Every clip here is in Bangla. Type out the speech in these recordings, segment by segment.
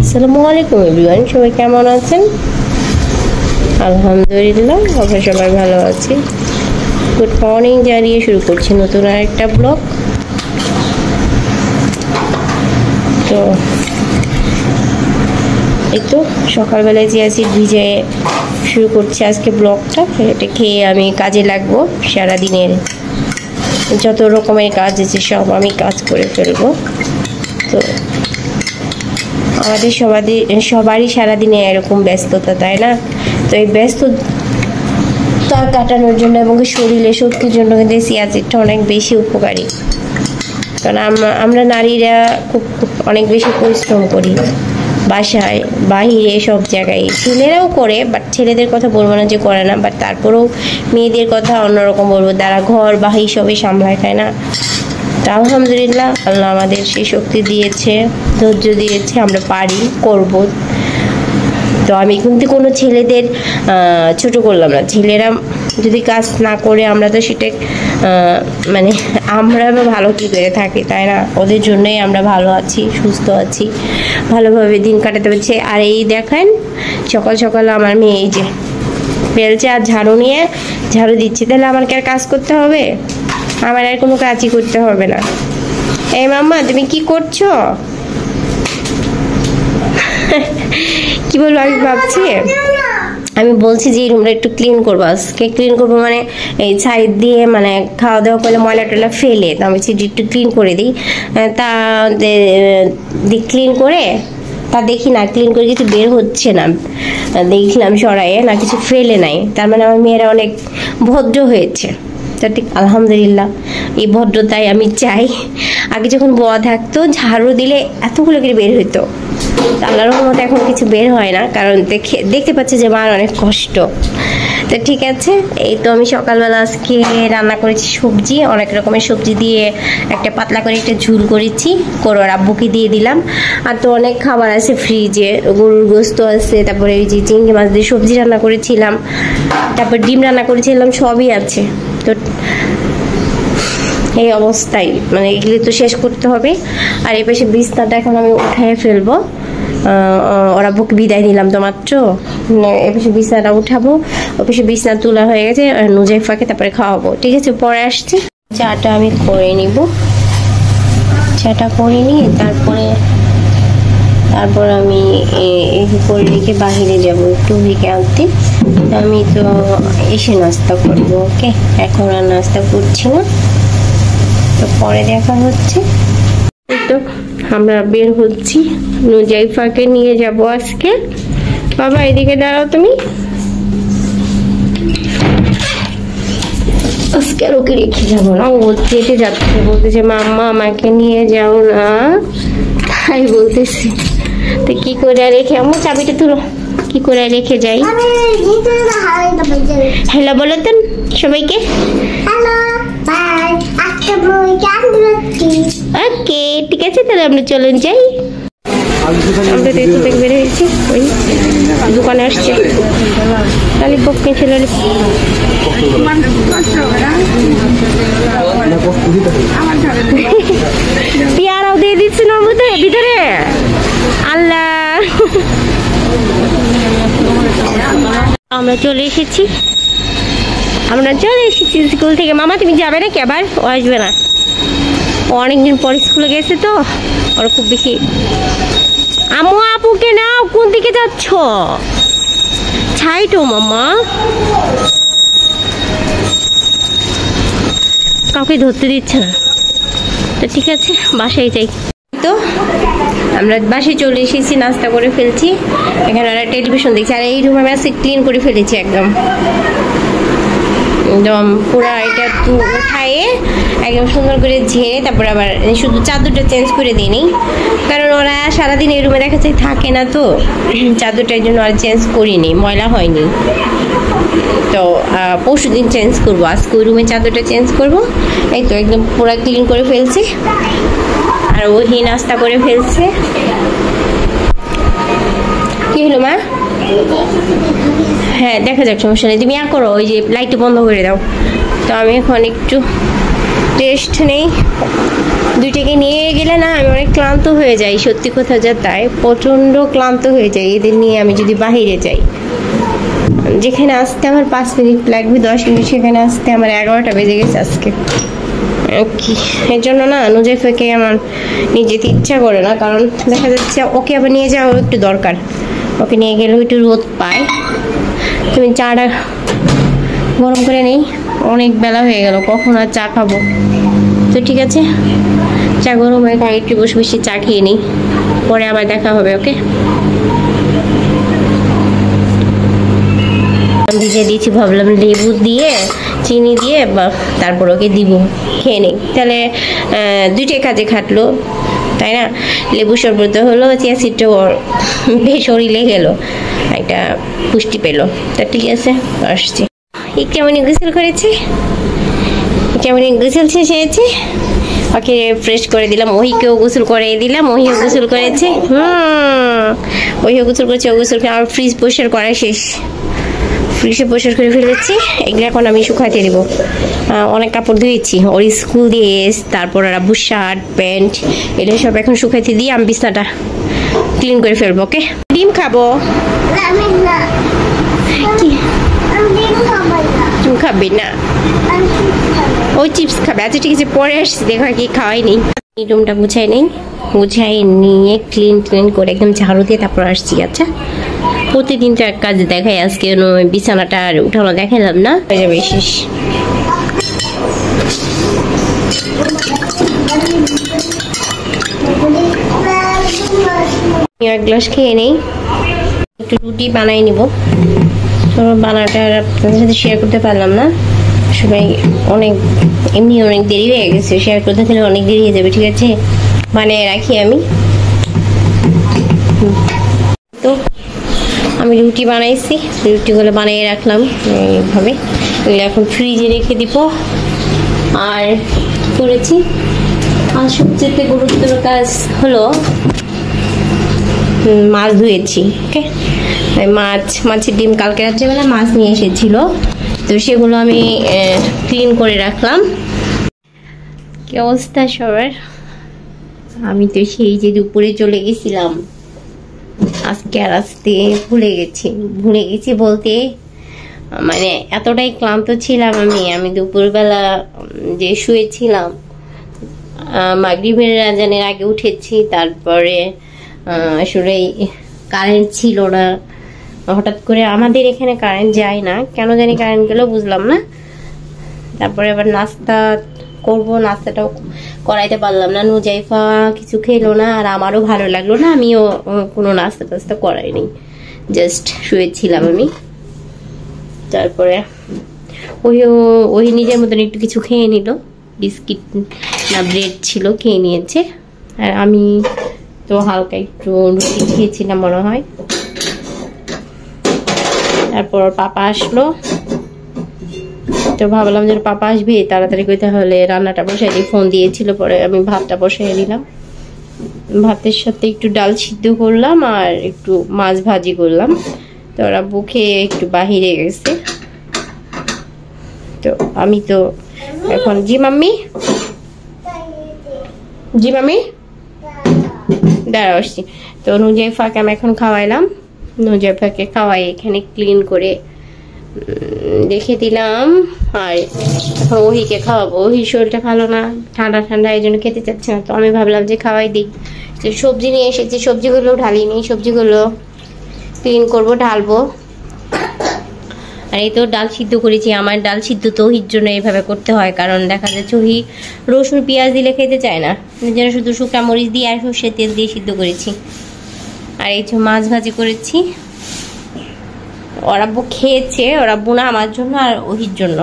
আসসালামু আলাইকুম এভরিওয়ান, সবাই কেমন আছেন? আলহামদুলিল্লাহ আমরা সবাই ভালো আছি। গুড মর্নিং জানিয়ে শুরু করছি নতুন আরেকটা ব্লগ। তো এই তো সকালবেলায় যে অ্যাসিড ভিজিয়ে শুরু করছি আজকে ব্লগটা। এটা খেয়ে আমি কাজে লাগবো। সারাদিনের যত রকমের কাজ আছে সব আমি কাজ করে ফেলবো। তো আমাদের সবারই সারাদিনে এরকম ব্যস্ততা, তাই না? তো এই ব্যস্ততা কাটানোর জন্য এবং শরীরে শক্তির জন্য কিন্তু অ্যাসিডটা অনেক বেশি উপকারী। কারণ আমরা নারীরা অনেক বেশি পরিশ্রম করি, বাসায় বাহিরে সব জায়গায়। ছেলেরাও করে, বাট ছেলেদের কথা বলবো না যে করে না, বাট তারপরেও মেয়েদের কথা অন্যরকম বলবো, তারা ঘর বাহি সবই সামলায়, তাই না? তা আলহামদুলিল্লাহ আল্লাহ আমাদের সেই শক্তি দিয়েছে, ধৈর্য দিয়েছে, আমরা পারি, করব। তো আমি কিন্তু কোনো ছেলেদের ছোট করলাম না। ছেলেরা যদি কাজ না করে আমরা তো সেটা মানে আমরা ভালো কী করে থাকি, তাই না? ওদের জন্যই আমরা ভালো আছি, সুস্থ আছি, ভালোভাবে দিন কাটাতে পারছি। আর এই দেখেন সকাল সকাল আমার মেয়ে এই যে বেলচে আর ঝাড়ু নিয়ে ঝাড়ু দিচ্ছি। তাহলে আমার কি আর কাজ করতে হবে? আমার আর কোনো কাজই করতে হবে না। এই মাম্মা তুমি কি করছো? কি বলবো, আমি ভাবছি, আমি বলছি যে এই রুমটা একটু ক্লিন করবো আজকে। ক্লিন করবো মানে এই সাইড দিয়ে মানে খাওয়া দাওয়া করলে ময়লা টয়লা ফেলে, তো আমি একটু ক্লিন করে দিই। তা ক্লিন করে তা দেখি না ক্লিন করে কিছু বের হচ্ছে না, দেখলাম সরাইয়ে না কিছু ফেলে নাই। তার মানে আমার মেয়েরা অনেক ভদ্র হয়েছে। তা ঠিক আলহামদুলিল্লাহ, এই ভদ্রতাই আমি চাই। আগে যখন বোয়া থাকতো ঝাড়ু দিলে এতগুলো করে বের হইতো, আল্লাহর রহমতে এখন কিছু বের হয় না, কারণ দেখতে পাচ্ছি যে মার অনেক কষ্ট। তো ঠিক আছে, এই তো আমি সকালবেলা আজকে রান্না করেছি সবজি, অনেক রকমের সবজি দিয়ে একটা পাতলা করে একটা ঝুল করেছি, করে আব্বুকে দিয়ে দিলাম। আর তো অনেক খাবার আছে ফ্রিজে, গরুর গোস্ত আছে, তারপরে ওই যে চিংড়ি মাছ দিয়ে সবজি রান্না করেছিলাম, তারপর ডিম রান্না করেছিলাম, সবই আছে। তো এই অবস্থায় মানে এগুলি তো শেষ করতে হবে। আর এই পাশে বিছনাটা এখন আমি উঠায় ফেলবো। ওরা বুক বিদায় দিলাম তো মাত্র, এ পাশে বিছনাটা উঠাবো। ও পাশে বিছনা তোলা হয়ে গেছে, নুজাইফাকে তারপরে খাওয়াবো। ঠিক আছে, পরে আসছি। চাটা আমি করে নিব, চাটা করে নিয়ে তারপর আমি এই করে রেখে বাহিরে যাবো একটু ভিকে আনতে। আমি তো এসে নাস্তা করবো। ওকে, এখন আর নাস্তা করছি না, তো পরে দেখা হচ্ছে। তো আমরা বের হচ্ছি, নুজাইফাকে নিয়ে যাব আজকে। বাবা এদিকে দাঁড়াও তুমি। আজকে আর ওকে রেখে যাবো না, ও যেতে যাচ্ছে, বলতেছে মাম্মা আমাকে নিয়ে যাও না, তাই বলতেছি। তো কি করে রেখে, আমার চাবিটা তুলো, কি করে রেখে যাই? হ্যালো বলো তো সবাইকে। ওকে ঠিক আছে, তাহলে আমরা চলেন যাই। আমরা তো একটু বের হয়েছি, ওই দোকানে আসছে ললিপপ কিনছে। পেয়ারাও দিয়ে দিচ্ছে না ভিতরে। আল্লাহ, আমরা চলে এসেছি স্কুল থেকে। মামা তুমি যাবে নাকি আবার? ও আসবে না, ও অনেকদিন পর স্কুলে গেছে তো, ওর খুব বেশি। আম্মু আপুকে নাও, কোন দিকে যাচ্ছ? ছাইটো মামা, কাউকে ধরতে দিচ্ছে না। তো ঠিক আছে, বাসায় যাই। তো আমরা বাসায় চলে এসেছি, নাস্তা করে ফেলছি। এখানে একটা টেলিভিশন দেখছি, আর এই রুম আমি আজকে ক্লিন করে ফেলেছি একদম পুরা। এটা উঠায়ে একদম সুন্দর করে ঝেড়ে তারপর আবার শুধু চাদরটা চেঞ্জ করে দিইনি, কারণ ওরা সারাদিন এই রুমে দেখা যায় থাকে না, তো চাদরটার জন্য আর চেঞ্জ করিনি, ময়লা হয়নি। তো পরশু দিন চেঞ্জ করবো, আজকে ওই রুমে চাদরটা চেঞ্জ করবো। এই তো একদম পুরা ক্লিন করে ফেলছি। আর ওহি নাস্তা করে ফেলছে। কি হলো মা? হ্যাঁ দেখা যাক, সমস্যা নেই, তুমি করো, ওই যে লাইটটা বন্ধ করে দাও। তো আমি এখন একটু রেস্ট নেই। দুইটাকে নিয়ে গেলে না আমি অনেক ক্লান্ত হয়ে যাই, সত্যি কথা যা তাই, প্রচণ্ড ক্লান্ত হয়ে যাই এদের নিয়ে আমি যদি বাহিরে যাই। যেখানে আসতে আমার 5 মিনিট লাগবে, 10 মিনিট, সেখানে আসতে আমার 11টা বেজে গেছে আজকে। কি এর জন্য না নুজাইফাকে আমার নিয়ে যেতে ইচ্ছা করে না, কারণ দেখা যাচ্ছে ওকে আবার নিয়ে যাওয়া একটু দরকার। ওকে নিয়ে গেলেও একটু রোদ পায়। তুমি চাটা গরম করে নেই, অনেক বেলা হয়ে গেল, কখন আর চা খাবো। তো ঠিক আছে, চা গরম হয়ে একটু বসে বসে চা খেয়ে নিই, পরে আবার দেখা হবে। ওকে, ভিজে দিয়েছি, ভাবলাম লেবু দিয়ে চিনি দিয়ে তারপর ওকে দিব, খেয়ে নিই, তাহলে দুইটাই কাজে খাটলো, তাই না? লেবু শরবত হলো, চিয়া সিডটাও শরীরে গেলো, একটা পুষ্টি পেলো। তা ঠিক আছে, আসছি। কেমন গোসল করেছে, কেমন গোসল শেষ হয়েছে, ওকে ফ্রেশ করে দিলাম, ওহিকেও গোসল করে দিলাম, ওহিও গোসল করেছে। ওহিও গোসল করেছে, ও গোসল করে আমার ফ্রিজ পরিষ্কার করা শেষ, ফ্রিজে পরিষ্কার করে ফেলেছি। এগুলো এখন আমি শুকাতে দিব। অনেক কাপড় ধুয়েছি, ওর স্কুল দিয়ে তারপর আর আব্বুর শার্ট প্যান্ট এগুলো সব এখন শুকাইতে দিয়ে আমি বিছনাটা ক্লিন করে ফেলবো। ওকে, ডিম খাবো। ডিম খাবি না? ওই চিপস খাবে। আচ্ছা ঠিক আছে, পরে আসছি, দেখো কি খাওয়াই নেই। রুমটা গুছাই নেই, গুছাই নিয়ে ক্লিন করে একদম ঝাড়ু দিয়ে তারপর আসছি। আচ্ছা, প্রতিদিন তো এক কাজ দেখাই, আজকে বিছানাটা আর উঠানো দেখালাম না, হয়ে যাবে শেষ। এক গ্লাস খেয়ে নেই, একটু রুটি বানাই নিব। বানাটা আপনাদের সাথে শেয়ার করতে পারলাম না, সবাই এমনি অনেক দেরি হয়ে গেছে, শেয়ার করতে গেলে অনেক দেরি হয়ে যাবে। ঠিক আছে, বানিয়ে রাখি আমি। তো আমি রুটি বানাইছি, রুটিগুলো বানিয়ে রাখলাম এইভাবে, এগুলো এখন ফ্রিজে রেখে দিব। আর করেছি, আর সবচেয়ে গুরুত্বপূর্ণ কাজ হলো মাছ ধুয়েছি। ওকে, মাছের ডিম কালকে রাত্রেবেলা মাছ নিয়ে এসেছিল, তো সেগুলো আমি ক্লিন করে রাখলাম। কি অবস্থা সবার? আমি তো সেই যে দুপুরে চলে গেছিলাম, আজকে আর আসতে ভুলে গেছি বলতে মানে এতটাই ক্লান্ত ছিলাম আমি দুপুরবেলা যে শুয়েছিলাম, মাগরিবের আজানের আগে উঠেছি, তারপরে আসলে কারেন্ট ছিল না, হঠাৎ করে আমাদের এখানে কারেন্ট যায় না, কেন জানি কারেন্ট গেল বুঝলাম না। তারপরে আবার নাস্তা করবো, নাস্তাটাও করাইতে পারলাম না, নুজাইফা কিছু খেলো না, আর আমারও ভালো লাগলো না, আমিও কোনো নাস্তা টাস্তা করাইনি, জাস্ট শুয়েছিলাম আমি। তারপরে ওই নিজের মতন একটু কিছু খেয়ে নিল, বিস্কিট না ব্রেড ছিল, খেয়ে নিয়েছে। আর আমি তো হালকা একটু রুটি খেয়েছিলাম মনে হয়। তারপর পাপা আসলো, তো ভাবলাম যে পাপা আসবে তাড়াতাড়ি করে তাহলে রান্নাটা বসাই দিই, ফোন দিয়েছিল, পরে আমি ভাতটা বসাই দিলাম। ভাতের সাথে একটু ডাল সিদ্ধ করলাম আর একটু মাছ ভাজি করলাম। তো ওরা বুকে একটু বাহিরে গেছে, তো আমি তো এখন জি মাম্মি দাঁড়া আসছি। তো নুজাইফাকে আমি এখন খাওয়াইলাম, নুজাইফাকে খাওয়াই এখানে ক্লিন করে রেখে দিলাম। আর এখন ওহিকে খাওয়াবো, ওহির শরীরটা ভালো না, ঠান্ডা এই জন্য খেতে চাচ্ছে না, তো আমি ভাবলাম যে খাওয়াই দিই। তো সবজি নিয়ে এসেছি, সবজিগুলো ঢালিনি, সবজিগুলো ক্লিন করবো, ঢালবো। আর এই তো ডাল সিদ্ধ করেছি, আমার ডাল সিদ্ধ তো ওহির জন্য এইভাবে করতে হয়, কারণ দেখা যাচ্ছে ওহি রসুন পেঁয়াজ দিলে খেতে চায় না, যেন শুধু শুকনা মরিচ দিয়ে আর সর্ষের তেল দিয়ে সিদ্ধ করেছি। আর এই যে মাছ ভাজি করেছি, ওর আব্বু খেয়েছে, ওর আব্বু না আমার জন্য আর ওহির জন্য।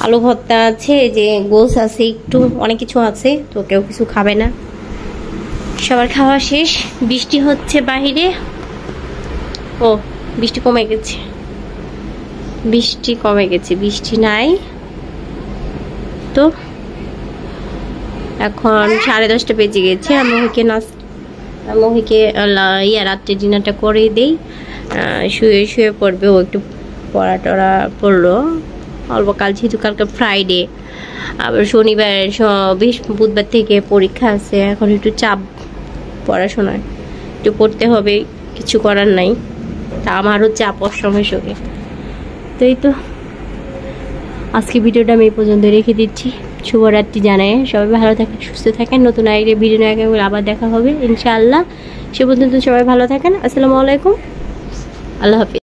আলু ভর্তা আছে, যে গোস আছে, একটু অনেক কিছু আছে, তো কেউ কিছু খাবে না। সবার খাওয়া শেষ, বৃষ্টি হচ্ছে বাহিরে। ও বৃষ্টি কমে গেছে, বৃষ্টি নাই। তো এখন 10:30 বেজে গেছে, আমি ওহিকে রাত্রে ডিনারটা করে দেই, শুয়ে পড়বে, ও একটু পড়া টড়া পড়লো, অল্প কাল, যেহেতু কালকে ফ্রাইডে, আবার শনিবার বুধবার থেকে পরীক্ষা আছে। এখন একটু চাপ পড়াশোনায়, একটু পড়তে হবে, কিছু করার নাই। তা আমারও চাপ সময় সঙ্গে। তো এই তো আজকে ভিডিওটা আমি এই পর্যন্ত রেখে দিচ্ছি। শুভরাত্রি জানাই, সবাই ভালো থাকেন, সুস্থ থাকেন। নতুন আরেকটা ভিডিও নিয়ে আবার দেখা হবে ইনশাআল্লাহ। সে পর্যন্ত সবাই ভালো থাকেন। আসসালামু আলাইকুম, আল্লাহ হাফিজ।